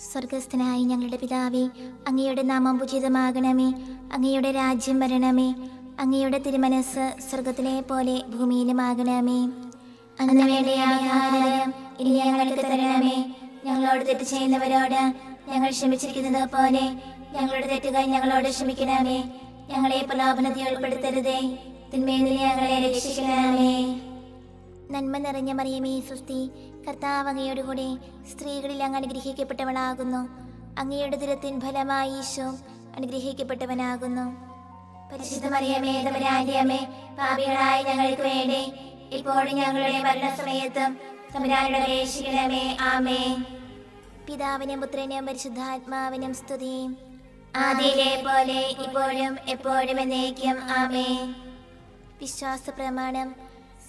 സ്വർഗസ്ഥനായ ഞങ്ങളുടെ പിതാവേ, അങ്ങയുടെ നാമം പൂജിതമാകണമേ. അങ്ങയുടെ രാജ്യം വരണമേ. അങ്ങയുടെ തിരുമനസ് സ്വർഗത്തിലെ പോലെ ഭൂമിയിലുമാകണമേ. അന്ന് വേണ്ട ആഹാരം ഇനി ഞങ്ങൾക്ക് തരണമേ. ഞങ്ങളോട് തെറ്റ് ചെയ്യുന്നവരോട് ഞങ്ങൾ ക്ഷമിച്ചിരിക്കുന്നത് പോലെ ഞങ്ങളുടെ തെറ്റുകൾ ഞങ്ങളോട് ക്ഷമിക്കണമേ. ഞങ്ങളെ പ്രലോഭനത്തിൽ ഉൾപ്പെടുത്തരുതേ, തിന്മയിൽ നിന്ന് ഞങ്ങളെ രക്ഷിക്കണമേ. നന്മ നിറഞ്ഞ മറിയമേ സ്വസ്തി, കർത്താവ് അങ്ങയോട് കൂടെ സ്ത്രീകളിൽ അങ്ങ് അനുഗ്രഹിക്കപ്പെട്ടവളാകുന്നു. അങ്ങയുടെ ദുരത്തിൻ ഫലമായി ഈശോ അനുഗ്രഹിക്കപ്പെട്ടവനാകുന്നു. പരിശുദ്ധ മറിയമേ, തമ്പുരാന്റെ അമ്മേ, പാപികളായ ഞങ്ങൾക്ക് വേണ്ടി ഇപ്പോഴും ഞങ്ങളുടെ മരണസമയത്തും തമ്പുരാനോട് അപേക്ഷിക്കണമേ. ആമേൻ. പിതാവിനും പുത്രനും പരിശുദ്ധാത്മാവിനും സ്തുതി, ആദിയിലെ പോലെ ഇപ്പോഴും എപ്പോഴും എന്നേക്കും. ആമേൻ. വിശ്വാസ പ്രമാണം.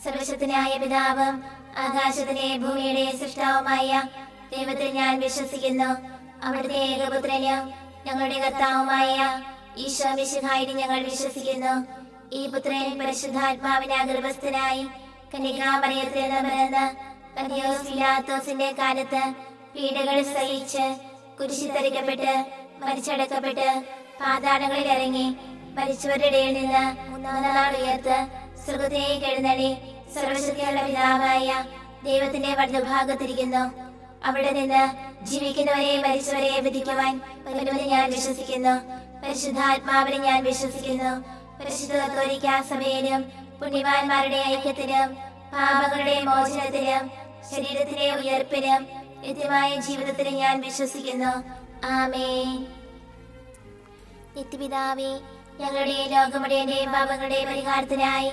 സർവശക്തനായ പിതാവും ആകാശത്തിലെ ഭൂമിയുടെ സൃഷ്ടാവുമായ ദൈവത്തിൽ ഞാൻ വിശ്വസിക്കുന്നു. അവിടുത്തെ ഏകപുത്രനും ഞങ്ങളുടെ കർത്താവുമായ ഈശോ മിശിഹായിൽ ഞങ്ങൾ വിശ്വസിക്കുന്നു. ഈ പുത്രൻ പരിശുദ്ധാത്മാവിനാൽ ഗർഭസ്ഥനായി കന്യകാമറിയത്തിൽ നിന്ന് പിറന്ന് പന്തിയോസ് പിലാത്തോസിന്റെ കാലത്ത് പീഡകൾ സഹിച്ച് കുരിശിൽ തറയ്ക്കപ്പെട്ട് മരിച്ചടക്കപ്പെട്ട് പാതാളങ്ങളിൽ ഇറങ്ങി മരിച്ചവരുടെ ഇടയിൽ നിന്ന് മൂന്നാം നാൾ ഉയർത്ത് സ്വർഗ്ഗത്തിലേക്ക് എഴുന്നള്ളി സർവശക്തിയുള്ള പിതാവായ ദൈവത്തിന്റെ വലതുഭാഗത്തിരിക്കുന്നു. അവിടെ നിന്ന് ജീവിക്കുന്നവരെ മരിച്ചവരെ വിധിക്കുവാൻ വരുമെന്ന് ഞാൻ വിശ്വസിക്കുന്നു. പരിശുദ്ധാത്മാവിനെ ഞാൻ വിശ്വസിക്കുന്നു. പരിശുദ്ധ കത്തോലിക്കാ സഭയിലും പുണ്യവാന്മാരുടെ ഐക്യത്തിലും പാപങ്ങളുടെ മോചനത്തിലും ശരീരത്തിലെ ഉയർപ്പിനും നിത്യമായ ജീവിതത്തിലും ഞാൻ വിശ്വസിക്കുന്നു. ആമേൻ. നിത്യപിതാവേ, ഞങ്ങളുടെ ലോകമുടേന്റെയും പാപങ്ങളുടെ പരിഹാരത്തിനായി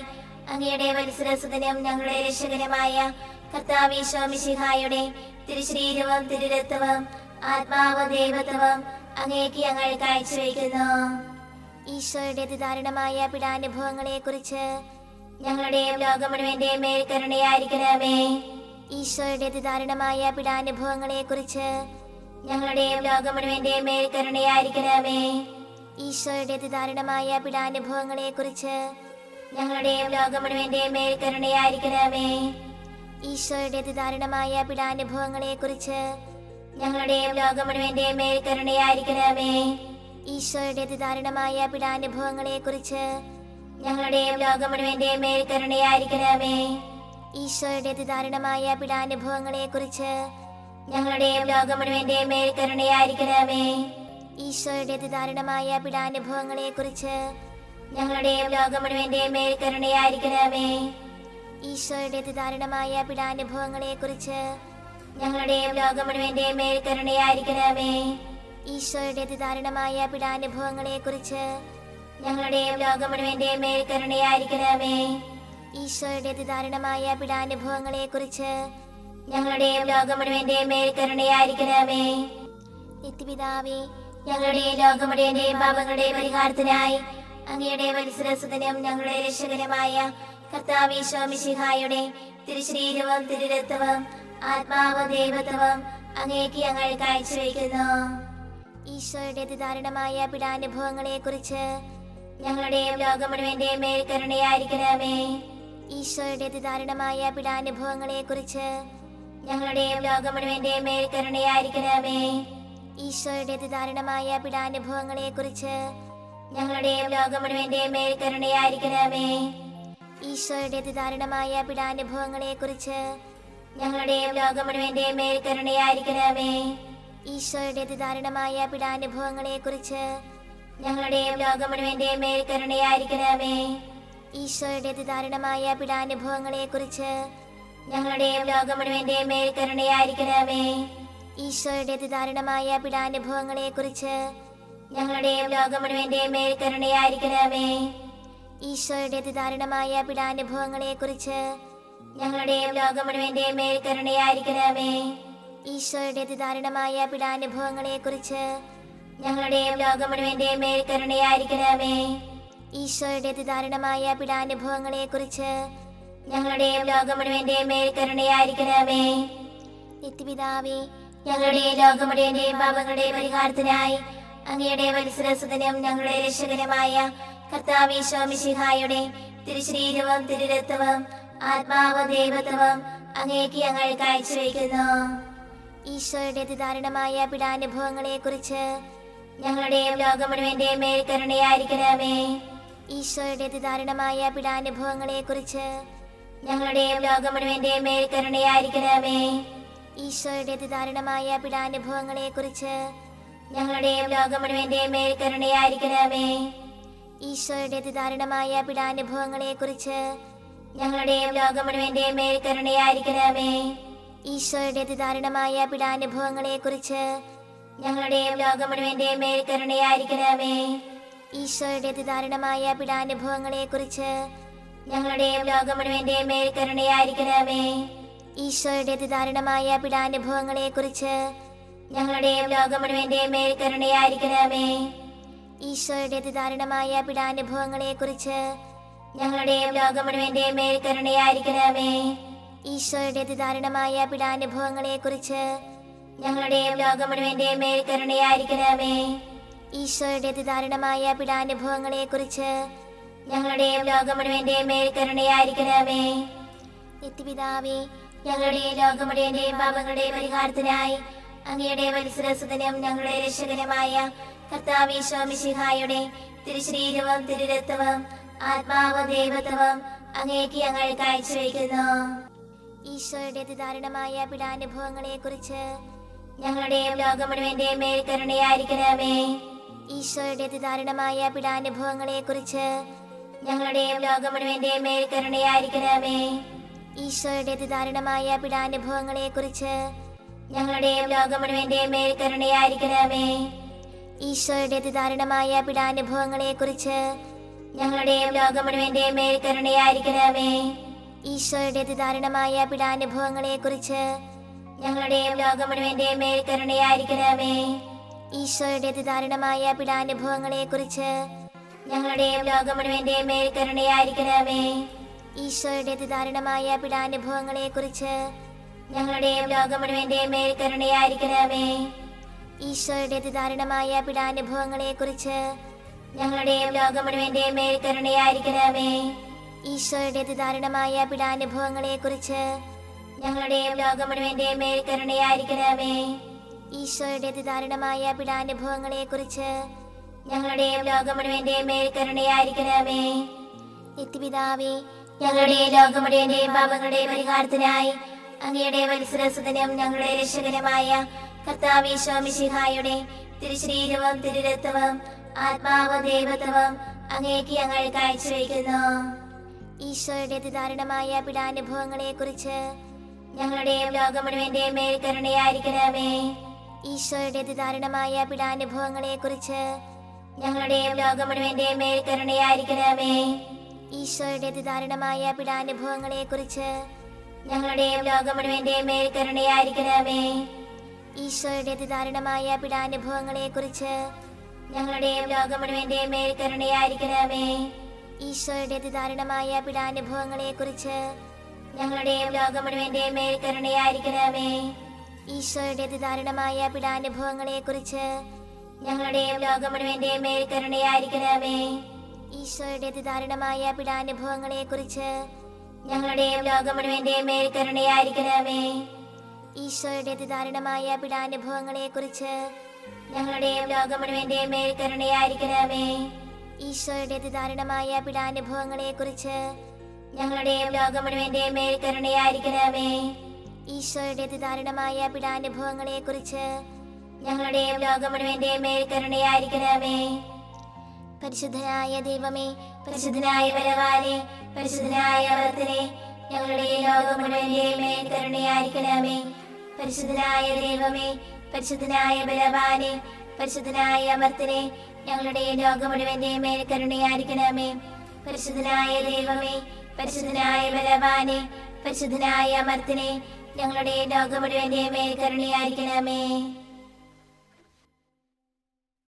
അങ്ങയുടെ വത്സരസുതനും ഞങ്ങളുടെ രക്ഷകനുമായ കർത്താവ് ഈശോ മിശിഹായുടെ തിരുശരീരവും തിരുരക്തവും ആത്മാവും ദൈവത്വവും അങ്ങേക്ക് ഞങ്ങൾ കാഴ്ചവെക്കുന്നു. ഈശോയുടെ അതിദാരുണമായ പീഡാനുഭവങ്ങളെ കുറിച്ച് ഞങ്ങളുടെയും ലോകം മുഴുവന്റെയും മേൽ കരുണയായിരിക്കണമേ. ഈശോയുടെ അതിദാരുണമായ പീഡാനുഭവങ്ങളെ കുറിച്ച് ഞങ്ങളുടെയും ലോകം മുഴുവന്റെയും മേൽ കരുണയായിരിക്കണമേ. ഈശോയുടെ അതിദാരുണമായ പീഡാനുഭവങ്ങളെ കുറിച്ച് ഞങ്ങളുടെയും ലോകം മുഴുവന്റെയും മേൽ കരുണയായിരിക്കണമേ. ഈശോയുടെ അതിദാരുണമായ പീഡാനുഭവങ്ങളെ കുറിച്ച് ഞങ്ങളുടെയും ലോകം മുഴുവന്റെയും മേൽ കരുണയായിരിക്കണമേ. ഈശോയുടെ അതിദാരുണമായ പീഡാനുഭവങ്ങളെ കുറിച്ച് ഞങ്ങളുടെയും ലോകം മുഴുവന്റെയും മേൽ കരുണയായിരിക്കണമേ. ഈശോയുടെ അതിദാരുണമായ പീഡാനുഭവങ്ങളെ കുറിച്ച് ഞങ്ങളുടെയും ലോകം മുഴുവന്റെയും മേൽ കരുണയായിരിക്കണമേ. ഈശോയുടെ അതിദാരുണമായ പീഡാനുഭവങ്ങളെ കുറിച്ച് ഞങ്ങളുടെയും ലോകം മുഴുവന്റെയും മേൽ കരുണയായിരിക്കണമേ. ഈശോയുടെ അതിദാരുണമായ പീഡാനുഭവങ്ങളെ കുറിച്ച് ഞങ്ങളുടെയും ലോകം മുഴുവന്റെയും മേൽ കരുണയായിരിക്കണമേ. ഈശോയുടെ അതിദാരുണമായ പീഡാനുഭവങ്ങളെ കുറിച്ച് ഞങ്ങളുടെയും ലോകം മുഴുവന്റെയും മേൽ കരുണയായിരിക്കണമേ. ഈശോയുടെ അതിദാരുണമായ പീഡാനുഭവങ്ങളെ കുറിച്ച് ഞങ്ങളുടെയും ലോകം മുഴുവന്റെയും മേൽ കരുണയായിരിക്കണമേ. നിത്യപിതാവേ, ഞങ്ങളുടെ ലോകം മുഴുവന്റെയും പാപങ്ങളുടെ പരിഹാരത്തിനായി അങ്ങയുടെ വത്സരസുതനും ഞങ്ങളുടെ രക്ഷകനുമായ കർത്താവ് ഈശോ മിശിഹായുടെ തിരുശരീരവും തിരുരക്തവും ആത്മാവും ദൈവത്വവും അങ്ങേക്ക് ഞങ്ങൾ കാഴ്ചവെക്കുന്നു. ഈശോയുടെ അതിദാരുണമായ പീഡാനുഭവങ്ങളെ കുറിച്ച് ഞങ്ങളുടെയും ലോകം മുഴുവന്റെയും മേൽ കരുണയായിരിക്കണമേ. ഈശോയുടെ അതിദാരുണമായ പീഡാനുഭവങ്ങളെ കുറിച്ച് ഞങ്ങളുടെയും ലോകം മുഴുവന്റെയും മേൽ കരുണയായിരിക്കണമേ. ഈശോയുടെ അതിദാരുണമായ പീഡാനുഭവങ്ങളെ കുറിച്ച് ഞങ്ങളുടെയും ലോകം മുഴുവന്റെയും മേൽ കരുണയായിരിക്കണമേ. ഈശോയുടെ അതിദാരുണമായ പീഡാനുഭവങ്ങളെ കുറിച്ച് ഞങ്ങളുടെയും ലോകം മുഴുവന്റെയും മേൽ കരുണയായിരിക്കണമേ. ഈശോയുടെ അതിദാരുണമായ പീഡാനുഭവങ്ങളെ കുറിച്ച് ഞങ്ങളുടെയും ലോകം മുഴുവന്റെയും മേൽ കരുണയായിരിക്കണമേ. ഈശോയുടെ അതിദാരുണമായ പീഡാനുഭവങ്ങളെ കുറിച്ച് ഞങ്ങളുടെയും ലോകം മുഴുവന്റെയും മേൽ കരുണയായിരിക്കണമേ. ഈശോയുടെ അതിദാരുണമായ പീഡാനുഭവങ്ങളെ കുറിച്ച് ഞങ്ങളുടെയും ലോകം മുഴുവന്റെയും മേൽ കരുണയായിരിക്കണമേ. ഈശോയുടെ അതിദാരുണമായ പീഡാനുഭവങ്ങളെ കുറിച്ച് ഞങ്ങളുടെയും ലോകം മുഴുവന്റെയും മേൽ കരുണയായിരിക്കണമേ. ഈശോയുടെ അതിദാരുണമായ പീഡാനുഭവങ്ങളെ കുറിച്ച് ഞങ്ങളുടെയും ലോകം മുഴുവന്റെയും മേൽ കരുണയായിരിക്കണമേ. ഈശോയുടെ അതിദാരുണമായ പീഡാനുഭവങ്ങളെ കുറിച്ച് ഞങ്ങളുടെയും ലോകം മുഴുവന്റെയും മേൽ കരുണയായിരിക്കണമേ. നിത്യപിതാവേ, ഞങ്ങളുടെ ലോകം മുഴുവന്റെയും പാപങ്ങളുടെ പരിഹാരത്തിനായി അങ്ങയുടെ വത്സരസുതനും ഞങ്ങളുടെ രക്ഷകനുമായ കർത്താവ് ഈശോ മിശിഹായുടെ തിരുശരീരവും തിരുരക്തവും ആത്മാവും ദൈവത്വവും അങ്ങേക്ക് ഞങ്ങൾ കാഴ്ചവെക്കുന്നു. ഈശോയുടെ അതിദാരുണമായ പീഡാനുഭവങ്ങളെ കുറിച്ച് ഞങ്ങളുടെയും ലോകം മുഴുവന്റെയും മേൽ കരുണയായിരിക്കണമേ. ഈശോയുടെ അതിദാരുണമായ പീഡാനുഭവങ്ങളെ കുറിച്ച് ഞങ്ങളുടെയും ലോകം മുഴുവന്റെയും മേൽ കരുണയായിരിക്കണമേ. ഈശോയുടെ അതിദാരുണമായ പീഡാനുഭവങ്ങളെ കുറിച്ച് ഞങ്ങളുടെയും ലോകം മുഴുവന്റെയും മേൽ കരുണയായിരിക്കണമേ. ഈശോയുടെ അതിദാരുണമായ പീഡാനുഭവങ്ങളെ കുറിച്ച് ഞങ്ങളുടെയും ലോകം മുഴുവന്റെയും മേൽ കരുണയായിരിക്കണമേ. ഈശോയുടെ അതിദാരുണമായ പീഡാനുഭവങ്ങളെ കുറിച്ച് ഞങ്ങളുടെയും ലോകം മുഴുവന്റെയും മേൽ കരുണയായിരിക്കണമേ. ഈശോയുടെ അതിദാരുണമായ പീഡാനുഭവങ്ങളെ കുറിച്ച് ഞങ്ങളുടെയും ലോകം മുഴുവന്റെയും മേൽ കരുണയായിരിക്കണമേ. ഈശോയുടെ അതിദാരുണമായ പീഡാനുഭവങ്ങളെ കുറിച്ച് ഞങ്ങളുടെയും ലോകം മുഴുവന്റെയും മേൽ കരുണയായിരിക്കണമേ. ഈശോയുടെ അതിദാരുണമായ പീഡാനുഭവങ്ങളെ കുറിച്ച് ഞങ്ങളുടെയും ലോകം മുഴുവന്റെയും മേൽ കരുണയായിരിക്കണമേ. ഈശോയുടെ അതിദാരുണമായ പീഡാനുഭവങ്ങളെ കുറിച്ച് ഞങ്ങളുടെയും ലോകം മുഴുവന്റെയും മേൽ കരുണയായിരിക്കണമേ. ഈശോയുടെ അതിദാരുണമായ പീഡാനുഭവങ്ങളെ കുറിച്ച് ഞങ്ങളുടെയും ലോകം മുഴുവന്റെയും മേൽ കരുണയായിരിക്കണമേ. നിത്യപിതാവേ, ഞങ്ങളുടെ ലോകം മുഴുവന്റെയും പാപങ്ങളുടെ പരിഹാരത്തിനായി അങ്ങയുടെ വത്സരസുതനും ഞങ്ങളുടെ രക്ഷകനുമായ കർത്താവ് ഈശോ മിശിഹായുടെ തിരുശരീരവും തിരുരക്തവും ആത്മാവും ദൈവത്വവും അങ്ങേക്ക് ഞങ്ങൾ കാഴ്ചവെക്കുന്നു. ഈശോയുടെ അതിദാരുണമായ പീഡാനുഭവങ്ങളെ കുറിച്ച് ഞങ്ങളുടെയും ലോകം മുഴുവന്റെയും മേൽ കരുണയായിരിക്കണമേ. ഈശോയുടെ അതിദാരുണമായ പീഡാനുഭവങ്ങളെ കുറിച്ച് ഞങ്ങളുടെയും ലോകം മുഴുവന്റെയും മേൽ കരുണയായിരിക്കണമേ. ഈശോയുടെ അതിദാരുണമായ പീഡാനുഭവങ്ങളെ കുറിച്ച് ഞങ്ങളുടെയും ലോകം മുഴുവന്റെയും മേൽ കരുണയായിരിക്കണമേ. ഈശോയുടെ അതിദാരുണമായ പീഡാനുഭവങ്ങളെ കുറിച്ച് ഞങ്ങളുടെയും ലോകം മുഴുവന്റെയും മേൽ കരുണയായിരിക്കണമേ. ഈശോയുടെ അതിദാരുണമായ പീഡാനുഭവങ്ങളെ കുറിച്ച് ഞങ്ങളുടെയും ലോകം മുഴുവന്റെയും മേൽ കരുണയായിരിക്കണമേ. ഈശോയുടെ അതിദാരുണമായ പീഡാനുഭവങ്ങളെ കുറിച്ച് ഞങ്ങളുടെയും ലോകം മുഴുവന്റെയും മേൽ കരുണയായിരിക്കണമേ. ഈശോയുടെ അതിദാരുണമായ പീഡാനുഭവങ്ങളെ കുറിച്ച് ഞങ്ങളുടെയും ലോകം മുഴുവന്റെയും മേൽ കരുണയായിരിക്കണമേ. ഈശോയുടെ അതിദാരുണമായ പീഡാനുഭവങ്ങളെ കുറിച്ച് ഞങ്ങളുടെയും ലോകം മുഴുവന്റെയും മേൽ കരുണയായിരിക്കണമേ. ഈശോയുടെ അതിദാരുണമായ പീഡാനുഭവങ്ങളെ കുറിച്ച് ഞങ്ങളുടെയും ലോകം മുഴുവന്റെയും മേൽ കരുണയായിരിക്കണമേ. ഈശോയുടെ അതിദാരുണമായ പീഡാനുഭവങ്ങളെ കുറിച്ച് ഞങ്ങളുടെയും ലോകം മുഴുവന്റെയും മേൽ കരുണയായിരിക്കണമേ. നിത്യപിതാവേ, ഞങ്ങളുടെ ലോകം മുഴുവന്റെയും പാപങ്ങളുടെ പരിഹാരത്തിനായി അങ്ങയുടെ വത്സരസുതനും ഞങ്ങളുടെ രക്ഷകനുമായ കർത്താവ് ഈശോ മിശിഹായുടെ തിരുശരീരവും തിരുരക്തവും ആത്മാവും ദൈവത്വവും അങ്ങേക്ക് ഞങ്ങൾ കാഴ്ചവെക്കുന്നു. ഈശോയുടെ അതിദാരുണമായ പീഡാനുഭവങ്ങളെ കുറിച്ച് ഞങ്ങളുടെയും ലോകം മുഴുവന്റെയും മേൽ കരുണയായിരിക്കണമേ. ഈശോയുടെ അതിദാരുണമായ പീഡാനുഭവങ്ങളെ കുറിച്ച് ഞങ്ങളുടെയും ലോകം മുഴുവന്റെയും മേൽ കരുണയായിരിക്കണമേ. ഈശോയുടെ അതിദാരുണമായ പീഡാനുഭവങ്ങളെ കുറിച്ച് ഞങ്ങളുടെയും ലോകം മുഴുവന്റെയും മേൽ കരുണയായിരിക്കണമേ. ഈശോയുടെ അതിദാരുണമായ പീഡാനുഭവങ്ങളെ കുറിച്ച് ഞങ്ങളുടെയും ലോകം മുഴുവന്റെയും മേൽ കരുണയായിരിക്കണമേ. ഈശോയുടെ അതിദാരുണമായ പീഡാനുഭവങ്ങളെ കുറിച്ച് ഞങ്ങളുടെയും ലോകം മുഴുവന്റെയും മേൽ കരുണയായിരിക്കണമേ. ഈശോയുടെ അതിദാരുണമായ പീഡാനുഭവങ്ങളെ കുറിച്ച് ഞങ്ങളുടെയും ലോകം മുഴുവന്റെയും മേൽ കരുണയായിരിക്കണമേ. ഈശോയുടെ അതിദാരുണമായ പീഡാനുഭവങ്ങളെ കുറിച്ച് ഞങ്ങളുടെയും ലോകം മുഴുവന്റെയും മേൽ കരുണയായിരിക്കണമേ. ഈശോയുടെ അതിദാരുണമായ പീഡാനുഭവങ്ങളെ കുറിച്ച് ഞങ്ങളുടെയും ലോകം മുഴുവന്റെയും മേൽ കരുണയായിരിക്കണമേ. ഈശോയുടെ അതിദാരുണമായ പീഡാനുഭവങ്ങളെ കുറിച്ച് ഞങ്ങളുടെയും ലോകം മുഴുവന്റെയും മേൽ കരുണയായിരിക്കണമേ. ഈശോയുടെ അതിദാരുണമായ പീഡാനുഭവങ്ങളെ കുറിച്ച് ഞങ്ങളുടെയും ലോകം മുഴുവന്റെയും മേൽ കരുണയായിരിക്കണമേ. പരിശുദ്ധനായ ദൈവമേ, പരിശുദ്ധനായ ബലവാനേ, പരിശുദ്ധനായ അമർത്തനേ, ഞങ്ങളുടെ ലോകം മുഴുവന്റെയും മേൽ കരുണയായിരിക്കണമേ. പരിശുദ്ധനായ ദൈവമേ, പരിശുദ്ധനായ ബലവാനേ, പരിശുദ്ധനായ അമർത്തനേ, ഞങ്ങളുടെ ലോകം മുഴുവന്റെയും മേൽ കരുണയായിരിക്കണമേ. പരിശുദ്ധനായ ദൈവമേ, പരിശുദ്ധനായ ബലവാനേ, പരിശുദ്ധനായ അമർത്തനേ, ഞങ്ങളുടെ ലോകം മുഴുവന്റെയും മേൽ കരുണയായിരിക്കണമേ.